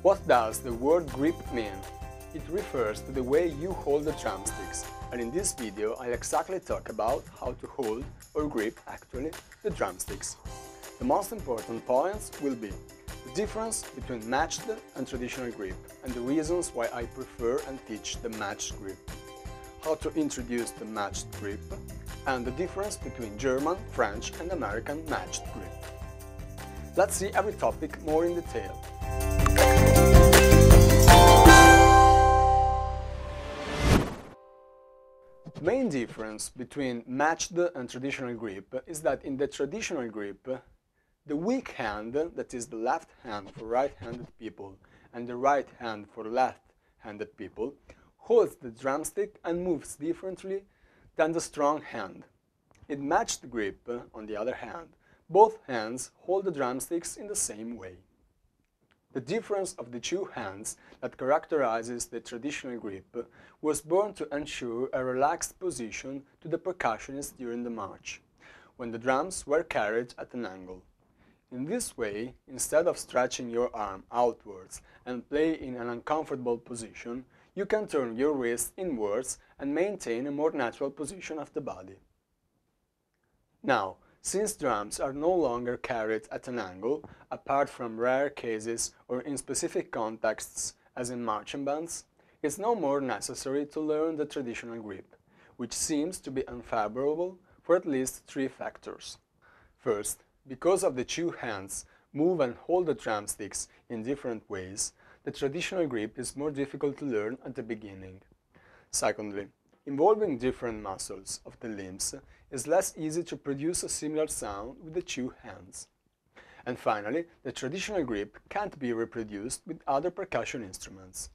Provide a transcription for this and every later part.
What does the word grip mean? It refers to the way you hold the drumsticks, and in this video I'll exactly talk about how to hold, or grip actually, the drumsticks. The most important points will be the difference between matched and traditional grip, and the reasons why I prefer and teach the matched grip, how to introduce the matched grip, and the difference between German, French and American matched grip. Let's see every topic more in detail. The main difference between matched and traditional grip is that in the traditional grip, the weak hand, that is the left hand for right-handed people and the right hand for left-handed people, holds the drumstick and moves differently than the strong hand. In matched grip, on the other hand, both hands hold the drumsticks in the same way. The difference of the two hands that characterizes the traditional grip was born to ensure a relaxed position to the percussionist during the march, when the drums were carried at an angle. In this way, instead of stretching your arm outwards and play in an uncomfortable position, you can turn your wrist inwards and maintain a more natural position of the body. Now, since drums are no longer carried at an angle, apart from rare cases or in specific contexts as in marching bands, it's no more necessary to learn the traditional grip, which seems to be unfavorable for at least three factors. First, because of the two hands move and hold the drumsticks in different ways, the traditional grip is more difficult to learn at the beginning. Secondly, involving different muscles of the limbs is less easy to produce a similar sound with the two hands. And finally, the traditional grip can't be reproduced with other percussion instruments.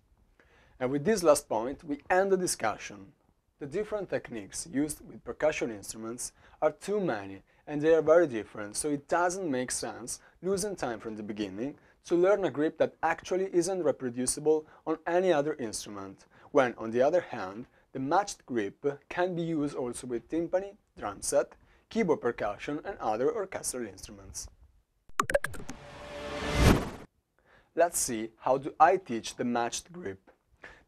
And with this last point, we end the discussion. The different techniques used with percussion instruments are too many and they are very different, so it doesn't make sense losing time from the beginning to learn a grip that actually isn't reproducible on any other instrument, when, on the other hand, the matched grip can be used also with timpani, drum set, keyboard percussion and other orchestral instruments. Let's see how do I teach the matched grip.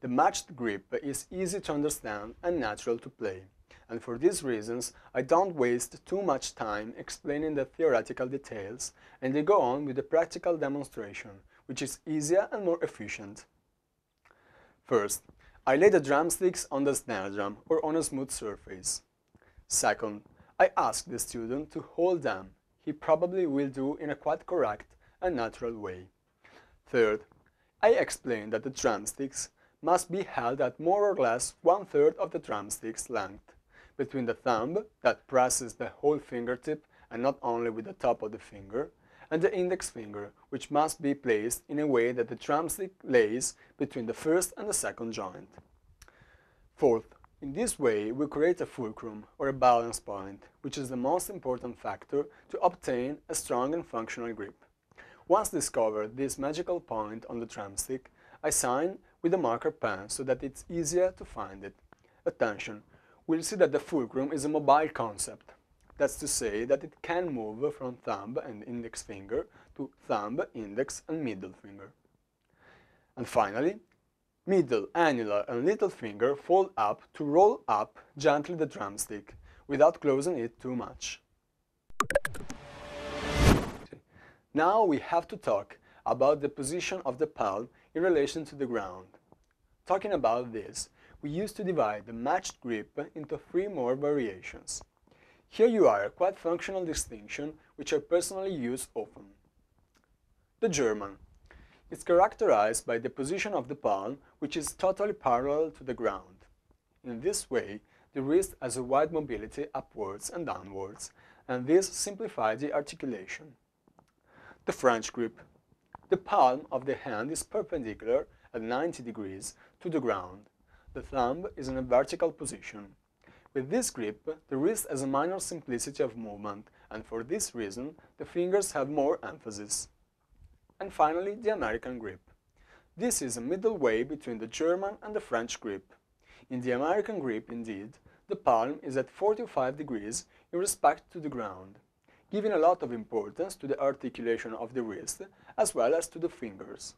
The matched grip is easy to understand and natural to play, and for these reasons I don't waste too much time explaining the theoretical details and I go on with the practical demonstration, which is easier and more efficient. First, I lay the drumsticks on the snare drum or on a smooth surface. Second, I ask the student to hold them. He probably will do in a quite correct and natural way. Third, I explain that the drumsticks must be held at more or less 1/3 of the drumstick's length, between the thumb, that presses the whole fingertip and not only with the top of the finger, and the index finger, which must be placed in a way that the drumstick lays between the first and the second joint. Fourth, in this way we create a fulcrum, or a balance point, which is the most important factor to obtain a strong and functional grip. Once discovered this magical point on the drumstick, I sign with a marker pen so that it's easier to find it. Attention! We'll see that the fulcrum is a mobile concept. That's to say that it can move from thumb and index finger to thumb, index and middle finger. And finally, middle, annular and little finger fold up to roll up gently the drumstick, without closing it too much. Now we have to talk about the position of the palm in relation to the ground. Talking about this, we used to divide the matched grip into three more variations. Here you are a quite functional distinction which I personally use often. The German. It's characterized by the position of the palm which is totally parallel to the ground. In this way, the wrist has a wide mobility upwards and downwards, and this simplifies the articulation. The French grip. The palm of the hand is perpendicular at 90 degrees to the ground. The thumb is in a vertical position. With this grip, the wrist has a minor simplicity of movement, and for this reason, the fingers have more emphasis. And finally, the American grip. This is a middle way between the German and the French grip. In the American grip, indeed, the palm is at 45 degrees in respect to the ground, giving a lot of importance to the articulation of the wrist as well as to the fingers.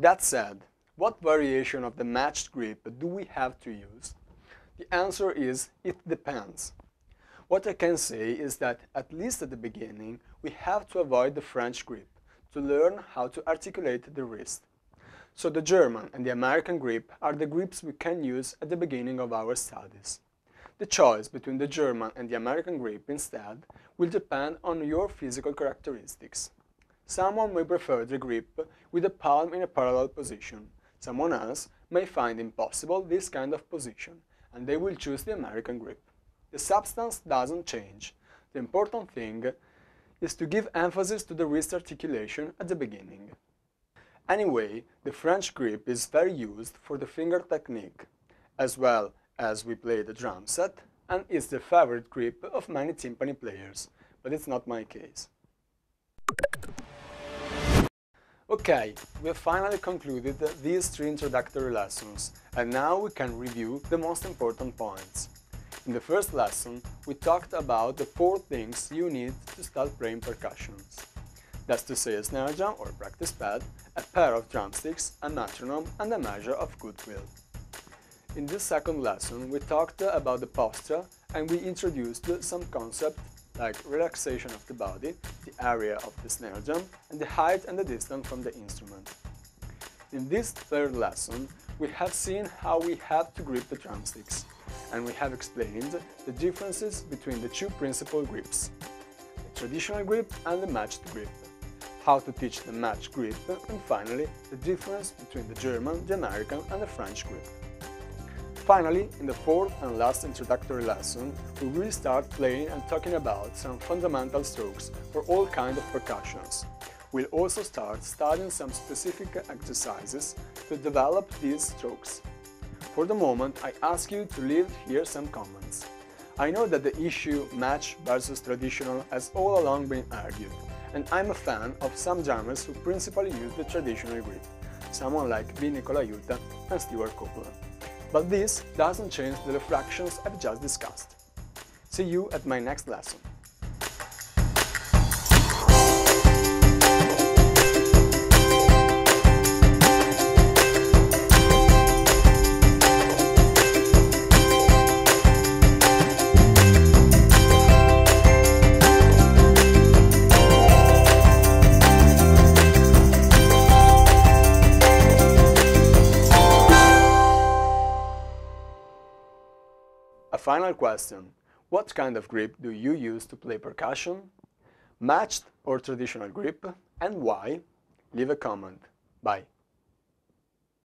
That said, what variation of the matched grip do we have to use? The answer is, it depends. What I can say is that, at least at the beginning, we have to avoid the French grip to learn how to articulate the wrist. So the German and the American grip are the grips we can use at the beginning of our studies. The choice between the German and the American grip, instead, will depend on your physical characteristics. Someone may prefer the grip with the palm in a parallel position. Someone else may find impossible this kind of position, and they will choose the American grip. The substance doesn't change. The important thing is to give emphasis to the wrist articulation at the beginning. Anyway, the French grip is very used for the finger technique, as well as we play the drum set, and is the favorite grip of many timpani players, but it's not my case. Okay, we have finally concluded these 3 introductory lessons, and now we can review the most important points. In the first lesson, we talked about the 4 things you need to start playing percussions. That's to say, a snare drum or practice pad, a pair of drumsticks, a metronome, and a measure of goodwill. In this second lesson, we talked about the posture, and we introduced some concepts like relaxation of the body, the area of the snare drum, and the height and the distance from the instrument. In this third lesson, we have seen how we have to grip the drumsticks, and we have explained the differences between the 2 principal grips, the traditional grip and the matched grip, how to teach the matched grip, and finally, the difference between the German, the American, and the French grip. Finally, in the 4th and last introductory lesson, we will start playing and talking about some fundamental strokes for all kinds of percussions. We'll also start studying some specific exercises to develop these strokes. For the moment, I ask you to leave here some comments. I know that the issue match versus traditional has all along been argued, and I'm a fan of some drummers who principally use the traditional grip, someone like Vinny Colaiuta and Stewart Copeland. But this doesn't change the reflections I've just discussed. See you at my next lesson. A final question. What kind of grip do you use to play percussion? Matched or traditional grip? And why? Leave a comment. Bye.